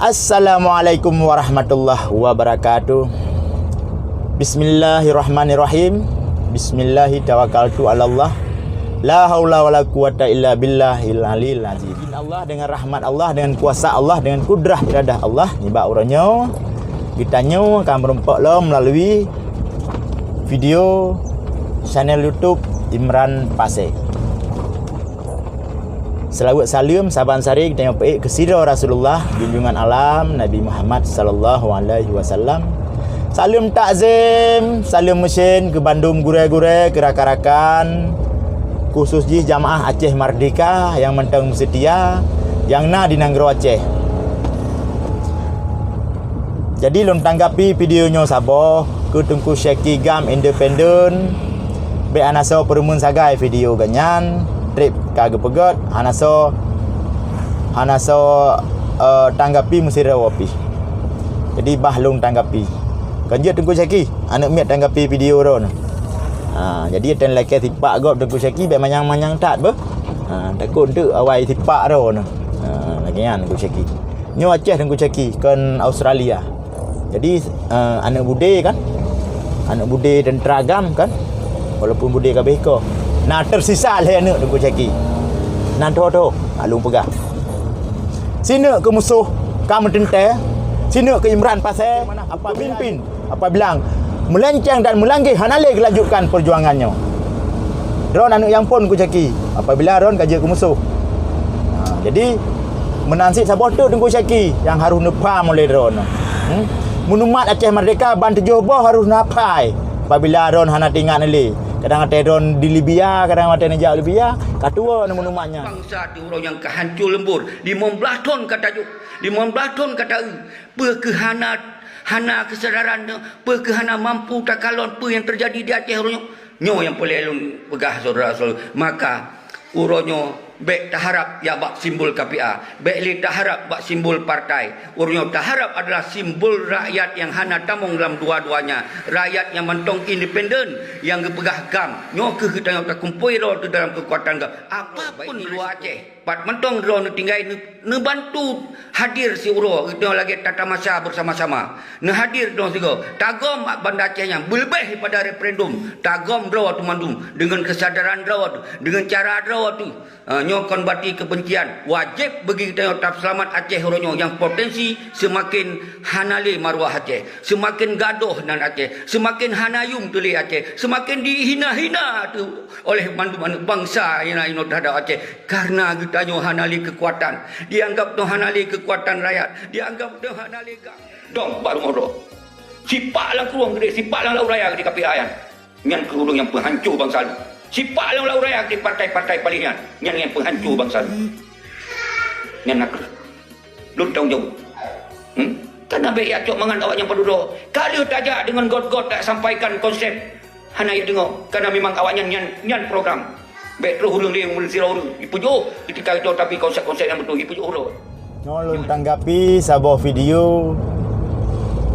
Assalamualaikum warahmatullahi wabarakatuh. Bismillahirrahmanirrahim. Bismillahi tawakkaltu ala Allah. La haula wala quwata illa billahil aliyil azim. Allah dengan rahmat Allah, dengan kuasa Allah, dengan kudrah iradah Allah. Nibak urangnya kita akan merempak lo melalui video channel YouTube Imran Pasir. Selawat salam saban sari kita nyampai ke sirah Rasulullah junjungan alam Nabi Muhammad sallallahu alaihi wasallam. Salam takzim, salam mesin ke Bandung gure-gure ke rakan-rakan khusus di jamaah Aceh Merdeka yang mentang setia yang na di Nanggro Aceh. Jadi lon tanggapi videonya saboh ke Tengku Syeki Gam Independent be anaso perumun sagai video ganyan trip kagak pegot anaso tanggapi mesir wapi. Jadi bahlung tanggapi kanjut Tengku Syeki anak miat tanggapi video ron. Jadi ten like tipak gop Tengku Syeki be manyang-manyang tat be. Takut tu awai tipak ron. Lagian Tengku Syeki nyo Aceh Tengku Syeki kan Australia. Jadi anak bude kan, anak bude dan teragam kan, walaupun bude kabeh ko. Nah tersisa lah anak Tengku Syeki. Nah tu alung pegah. Sini ke musuh kamu tente, sini ke Imran Pasir apa pimpin, apa bilang melenceng dan melanggar hanale kelanjutkan perjuangannya. Ron anak yang pun Tengku Syeki, apabila ron kaji ke musuh. Jadi menansi sabot tu Tengku Syeki yang harus nepam oleh ron. Menumat Aceh Merdeka ban tujuh boh harus napai. Apabila ron hana tinggal nili. Kadang ada ron di Libya, kadang ada nejak Libya, katua nama numatnya. Bangsa di orang yang kehancur lembur, 15 ton kata juk, 15 ton kata hana kesedaran, kehana mampu takalon apa yang terjadi di Aceh orang nyo yang boleh elun pegah saudara-saudara. Maka uronyo bek taharap ya bak simbol KPA, bek li taharap bak simbol partai. Uronyo taharap adalah simbol rakyat yang hana tamong dalam dua-duanya, rakyat yang mentong independen, yang gepegah gam nyo ke kita yang kumpul ro dalam kekuatan gam apapun di luar Aceh pat mentong ro tinggai ne bantu hadir si uro kita lagi tata masa bersama-sama ne hadir dong sigo tagom banda Acehnya lebih daripada referendum tagom ro tu mandum dengan kesadaran ro dengan cara ro tu nyo kon bati kebencian wajib bagi kita tetap selamat Aceh ronyo yang potensi semakin hanale maruah Aceh, semakin gaduh dan Aceh, semakin hanayum tuli Aceh, semakin dihina-hina tu oleh mandu-mandu bangsa yang ino terhadap Aceh karena kita nyo hanali kekuatan, dianggap tu hanali kekuatan rakyat, dianggap tu hanali dong baru ngodo sipak lang keruang gede, sipak lang lau raya di KPA yang nyan kerudung yang penghancur bangsa ni. Sipak lang lau raya di partai-partai palingan yang penghancur bangsa ni. Yang nak luntang jauh. Karena baik ya cok mangan awak yang penduduk. Kalau tajak dengan god-god tak sampaikan konsep hana yang dengar. Karena memang awaknya nyan program. Baik terus hulung dia sirau ipujo ketika itu tapi konsep-konsep yang betul ipujo hulu. Nolong tanggapi sabuah video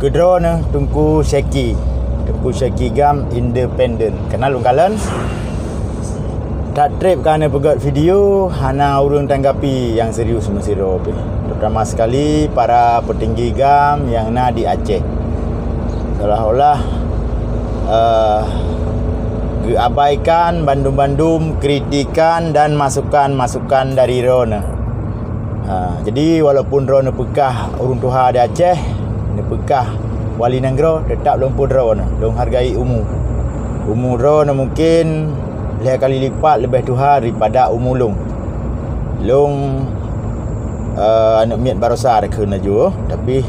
kedrona Tengku Syeki. Tengku Syeki Gam Independent. Kenal kalian? Tak trip kerana pegat video hana urung tanggapi yang serius mesiro. Terutama sekali para petinggi GAM yang na di Aceh. Seolah-olah abaikan bandum-bandum kritikan dan masukan-masukan dari Rona. Jadi walaupun Rona pekah urung tuha di Aceh, ni pekah wali Nanggro tetap lumpur Rona, long hargai umur Rona mungkin 5 kali lipat lebih tuha daripada umulung. Long anak miat barosar ke naju tapi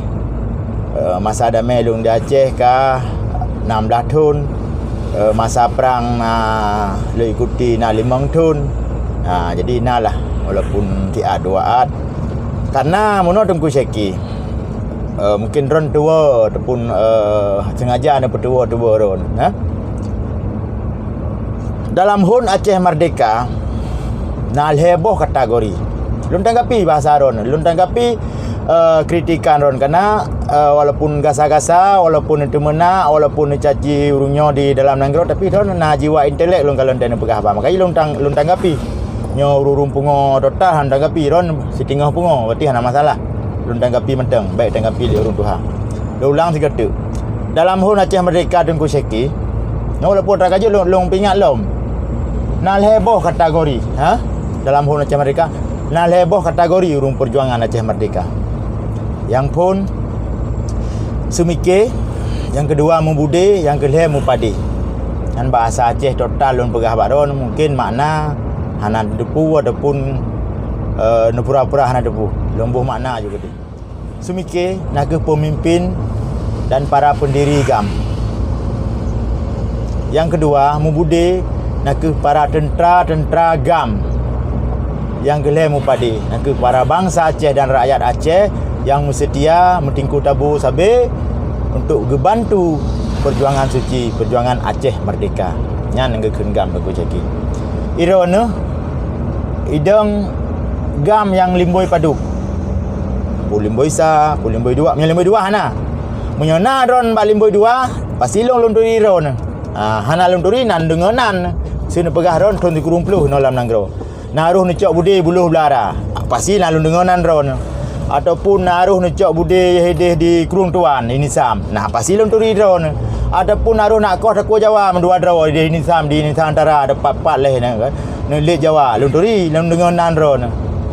masa damai long di Aceh ka 16 tahun masa perang lo ikuti 5 tahun. Jadi lah walaupun tiada doaat karena mono Tengku Syeki mungkin ron tua ataupun sengaja ada petua ron dalam hun Aceh Merdeka nal heboh kategori lun tanggapi bahasa ron lun tanggapi kritikan ron karena walaupun gasa-gasa walaupun itu mena walaupun caci urungnya di dalam Nanggro tapi ron na jiwa intelek lun kalau dan pegah apa makanya lun tanggapi nyo urung pungo total han tanggapi ron si tingah pungo berarti hana masalah lun tanggapi menteng baik tanggapi urung Tuhan. Dia ulang 3 tu. Dalam Hun Aceh Merdeka Tengku Syeki, walaupun rakaje long pingat lom. Nal heboh kategori, dalam Hun Aceh Merdeka, nal heboh kategori urung perjuangan Aceh Merdeka. Yang pun semike, yang kedua membude, yang kelih mupadi. Dan bahasa Aceh total lun pegah baron mungkin makna hana depu ataupun pura-pura hana depu. Lombuh makna juga dia. Semike nak ke pemimpin dan para pendiri GAM. Yang kedua, membude nak ke para tentera GAM. Yang kelih mupadi nak ke para bangsa Aceh dan rakyat Aceh yang setia mentingku tabu sabe untuk gebantu perjuangan suci, perjuangan Aceh Merdeka. Nyan ngkeun GAM Tengku Syeki. Irone ideng GAM yang limboi padu. Limboi sa, limboi dua, limboi dua hana. Menyona ron ba limboi dua, pasilong lunturi ron. Hana lunturi nan dengenan. Sini pegah ron ton 30 nolam nanggro. Naruh necok bude buluh belara. Pasti nan dengenan ron. Ataupun naruh necok bude hedeh di Kurung Tuan ini sam. Nah, pasti lunturi ron. Ataupun naruh nak kau tako Jawa mendua draw di ini sam di ini antara ada pat leh kan. Nelik Jawa lunturi dengenan ron.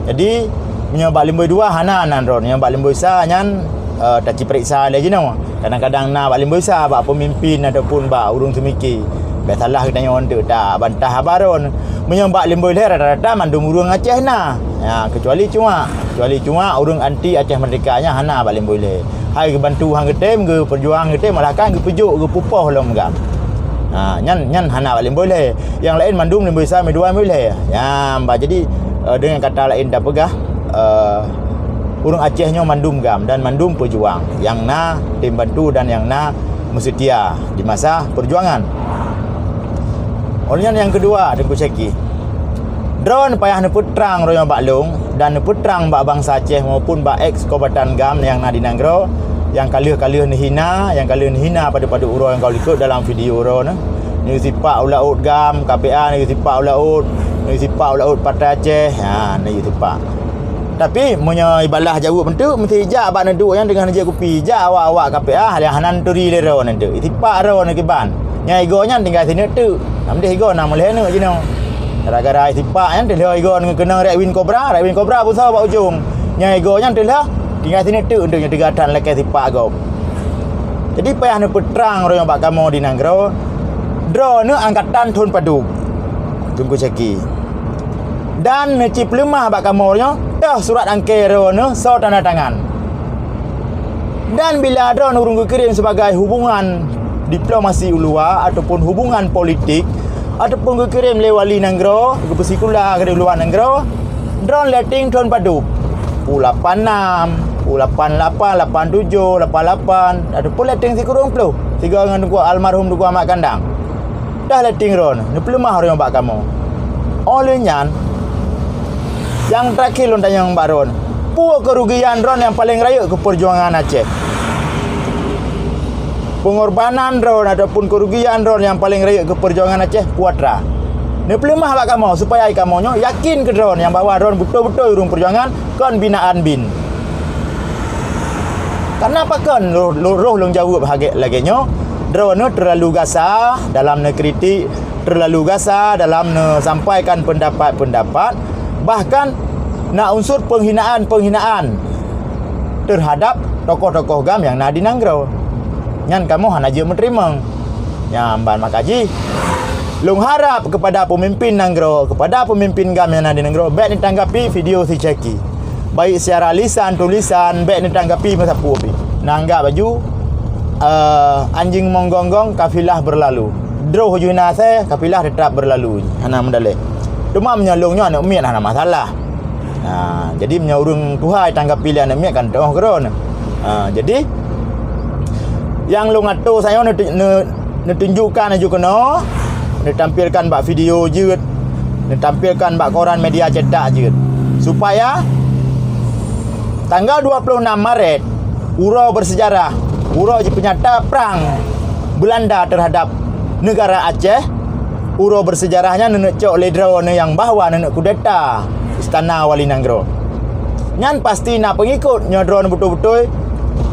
Jadi menyebab limboi dua hana nan ron. Yang bak limboi sa nyan tak periksa lagi no. Kadang-kadang nak bak limboi sa bak pemimpin ataupun bak urung semiki. Biasalah kita nyon tu tak bantah habaron. Menyebab limboi le rata-rata mandum urung Aceh na. Ya, kecuali cuma urung anti Aceh Merdeka nya hana bak limboi le. Hai ke bantu hang getem ke perjuang getem malah kan ke pejuk ke pupoh lom gam. Nyan hana bak limboi le. Yang lain mandum limboi sa medua le. Ya, mbak jadi dengan kata lain dah pegah urung Acehnya mandum GAM dan mandum pejuang yang na tim bantu dan yang na setia di masa perjuangan. Olehnya yang kedua Tengku Syeki, drone payah ne putrang royo baklung dan ne putrang bak bangsa Aceh maupun bak ex Kabupaten GAM yang na di Nanggro yang kalih-kalih ne hina, pada uro yang kau ikut dalam video uro ni sipak ulaut GAM KPA ni sipak ulaut Partai Aceh ni sipak. Tapi punya ibalah jauh bentuk mesti ijak abak neduk yang dengan je kopi ijak awak KPA yang hanan turi le ro nanti itipak ro nak kiban nya igonya tinggal sini tu amde igo nak moleh ne je no gara-gara itipak yang tele igo dengan kena Rewin Cobra pun saw bak ujung nya igonya tele tinggal sini tu untuk nya digatan lek itipak go. Jadi payah ne petrang ro yang bak kamu di Nanggro drone angkatan Tun Padu Tengku Syeki dan necip lemah bak kamornya dah surat angkero so tanda tangan. Dan bila drone urung kirim sebagai hubungan diplomasi ulua ataupun hubungan politik ataupun kirim le wali Nanggro ke pesikula ke luar Nanggro drone letting Tun Padu U86 U88 87 88 ataupun letting si kurung pelu tiga dengan duku almarhum duku Ahmad Kandang dah letting drone ni pelemah orang bak kamu. Olehnya yang terakhir lon tanya Mbak Ron, puak kerugian Ron yang paling raya ke perjuangan Aceh. Pengorbanan Ron ataupun kerugian Ron yang paling raya ke perjuangan Aceh Puatra. Ni pelemah bak kamu supaya kamu yakin ke Ron yang bawa Ron betul-betul urung perjuangan kon binaan bin. Kenapa kan roh long jauh bahagia lagi nyo? Ron terlalu gasah dalam kritik, terlalu gasah dalam sampaikan pendapat-pendapat. Bahkan nak unsur penghinaan terhadap tokoh-tokoh GAM yang nak di Nanggro. Nyan kamu hanya je menerima. Nyamban makaji. Long harap kepada pemimpin Nanggro, kepada pemimpin GAM yang nak di Nanggro, baik ditanggapi video si Syeki. Baik secara lisan, tulisan, baik ditanggapi masa pupi. Nanggap baju anjing menggonggong kafilah berlalu. Droh hujuna saya kafilah tetap berlalu. Hana mendalek. Cuma menyalungnya anak miat ada masalah. Jadi menyaurung Tuhan tanggapi le anak miat kan doh keron. Jadi yang lu ngato saya tunjukkan aja kena, tampilkan bak video je, tampilkan bak koran media cetak je. Supaya tanggal 26 Maret Uro bersejarah, Uro je penyata perang Belanda terhadap negara Aceh. Uro bersejarahnya nenek cok ledra yang bahwa nenek kudeta Istana Wali Nanggro. Nyan pasti nak pengikut nyo drone betul-betul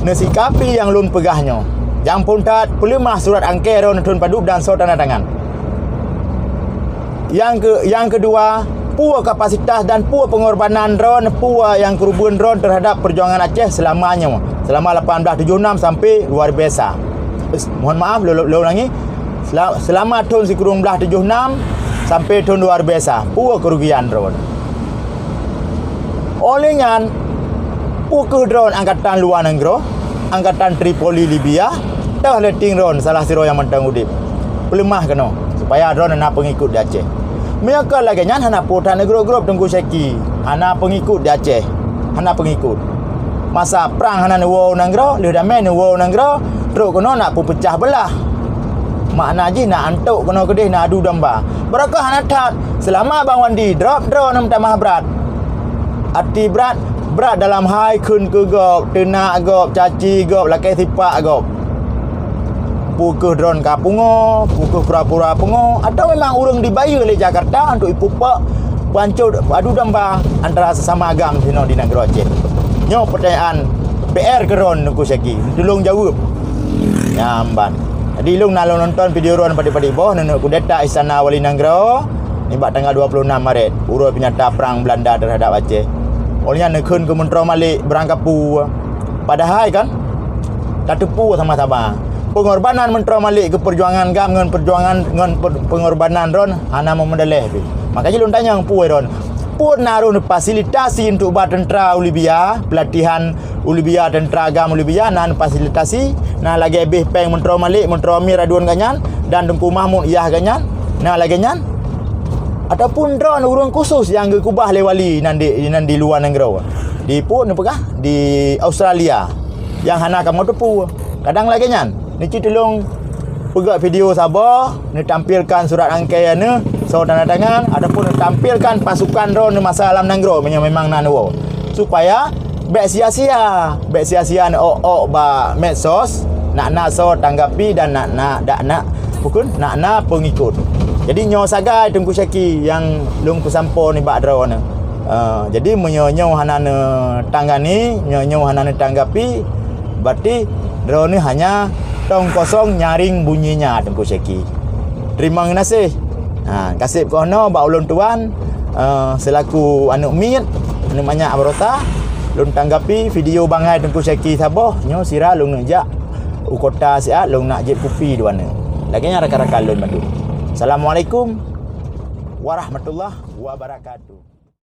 nesikapi yang lun pegahnya. Yang pun tak pelemah surat angker ron tun paduk dan so tanda tangan. Yang kedua, pua kapasitas dan pua pengorbanan drone, pua yang kerubuhan drone terhadap perjuangan Aceh selamanya. Selama 1876 sampai luar biasa. Mohon maaf, lo ulangi. Selama tahun 1976 sampai tahun luar biasa, pua kerugian drone. Olehnya, pua ke drone angkatan luar negara, angkatan Tripoli Libya, dah letting drone salah siro yang mentang udip. Pelemah kena supaya drone nak pengikut di Aceh. Mereka lagi nyan hana putan negara-negara Tengku Syeki. Hana pengikut di Aceh. Hana pengikut. Masa perang hana nuwau negara, liu damai nuwau negara, terus kena nak pecah belah. Makna ji nak antuk kena kedih nak adu domba. Berakah hana tak selama Bang Wandi drop drone nam tamah berat. Arti berat dalam hai kun ke gop, tenak gop, caci gop, lakai sipak gop. Pukul drone kapungo, pukul pura-pura pungo, atau memang orang dibayar oleh Jakarta untuk ipupak pancur adu domba antara sesama agam sino di negara Aceh. Nyo pertanyaan PR ke drone Tengku Syeki, tolong jawab. Nyamban. Jadi lu nak nonton video drone pada-pada bawah nak kudeta Istana Wali Negara ni bak tanggal 26 Maret, urut penyata perang Belanda terhadap Aceh. Olehnya nekun ke Mentera Malik berangkapu. Padahal kan tak tepu sama-sama. Pengorbanan Mentera Malik ke perjuangan gam dengan pengorbanan ron hana memedeleh pi. Makanya lu tanya yang puai ron. Pun naruh fasilitasi untuk buat tentera Libya, pelatihan Libya tentera agam Libya nan fasilitasi, nah lagi lebih peng Mentera Malik, Mentera Amir aduan ganyan dan Tengku Mahmud iyah ganyan. Nah lagi nyan ataupun drone urang khusus yang gekubah lewali nan di luar negara. Di pun apakah? Di Australia. Yang hana kamu tepu. Kadang lagi nyan ni tolong pegak video Sabah, ni tampilkan surat angkaian ni, so tanda tangan, ataupun tampilkan pasukan drone masa alam negara memang nanwo. Supaya bek sia-sia ni ba medsos, nak so tanggapi dan nak pukul nak pengikut. Jadi nyo sagai Tengku Syeki yang lung pesampo ni bak drone. Jadi menyo hanana tanggani, nyo hanana tanggapi, berarti drone ni hanya tong kosong nyaring bunyinya Tengku Syeki. Terima kasih. Kasih kono ba ulun tuan selaku anu mit anu banyak berota lun tanggapi video bangai Tengku Syeki Sabah nyo sira lun ngejak ukota siat lun nak jep kopi duana. Laginya rakan-rakan lun bantu. Assalamualaikum warahmatullahi wabarakatuh.